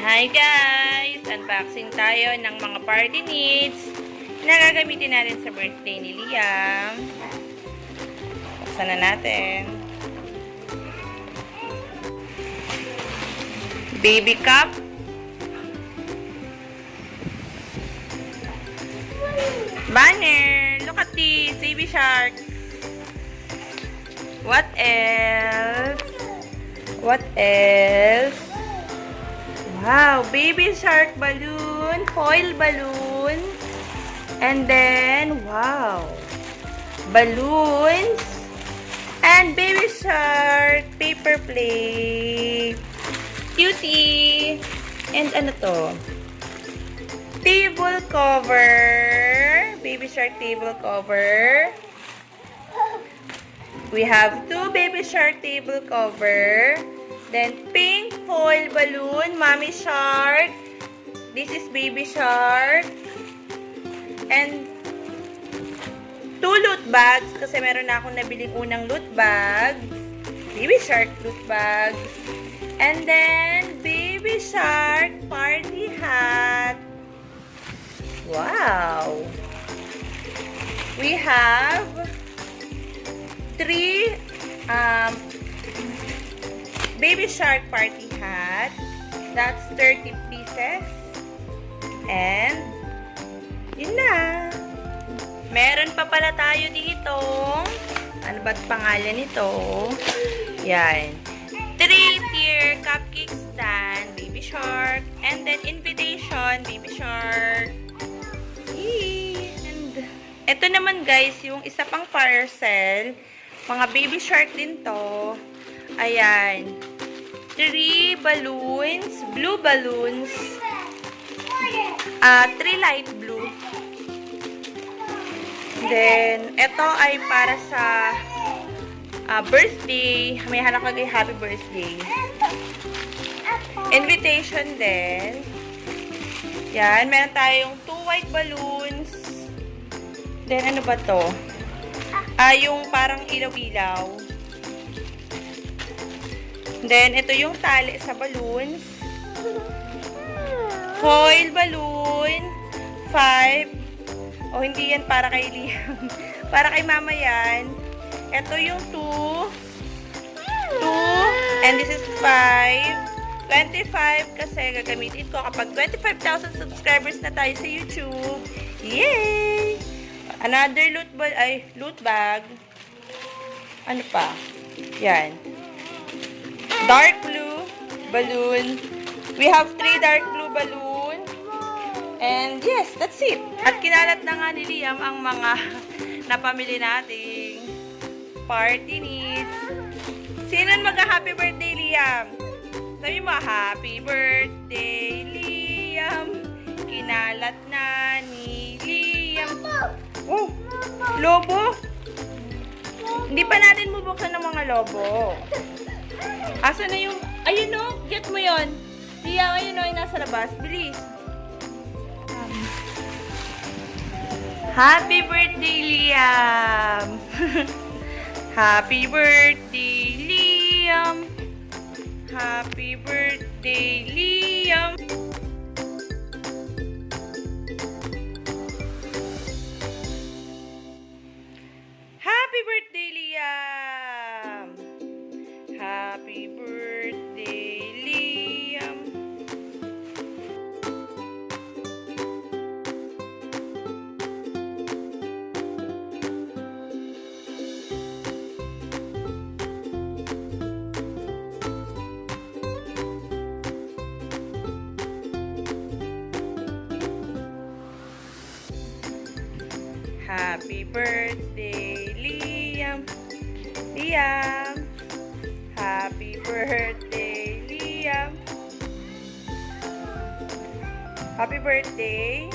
Hi guys! Unboxing tayo ng mga party needs na gagamitin natin sa birthday ni Liam. Buksan na natin. Baby cup. Banner! Look at this! Baby shark! What else? What else? Wow! Baby shark balloon! Foil balloon! And then, wow! Balloons! And baby shark! Paper plate! Cutie! And ano to? Table cover! Baby shark table cover! We have 2 baby shark table cover. Then, pink foil balloon, mommy shark. This is baby shark. And, 2 loot bags. Kasi meron na akong nabiling unang loot bags. Baby shark loot bags. And then, baby shark party hat. Wow! We have 3 baby shark party hat. That's 30 pieces. And yun na. Meron pa pala tayo dito. Ano ba't pangalan nito? Yan. 3-tier cupcake stand, baby shark. And then invitation, baby shark. And ito naman guys, yung isa pang parcel. Mga baby shark din to. Ayan. 3 balloons. Blue balloons. 3 light blue. Then, ito ay para sa birthday. May nakalagay happy birthday. Invitation din. Yan. Meron tayong 2 white balloons. Then, ano ba to? Yung parang ilaw-ilaw. Then, ito yung tali sa balloons. Foil balloon. 5. Hindi yan para kay Liam. Para kay mama yan. Ito yung 2. 2. And this is 5. 25 kasi gagamitin ko kapag 25,000 subscribers na tayo sa YouTube. Yay! Another loot bag. Ano pa? Yan. Dark blue balloon. We have 3 dark blue balloon. And yes, that's it. At kinalat na nga ni Liam ang mga napamili nating party needs. Sino mag-happy birthday, Liam? Sabi mo, happy birthday, Liam. Kinalat na ni Liam. Oh, lobo. Hindi pa natin bubuksan ng mga lobo. Asa na yung... Ayun o, get mo yon. Liam, ayun o, yung nasa labas. Bilis. Happy birthday, Liam. Happy birthday, Liam. Happy birthday, Liam. Happy birthday, Liam. Happy birthday, Liam. Happy birthday, Liam. Liam. Happy birthday, Liam. Happy birthday.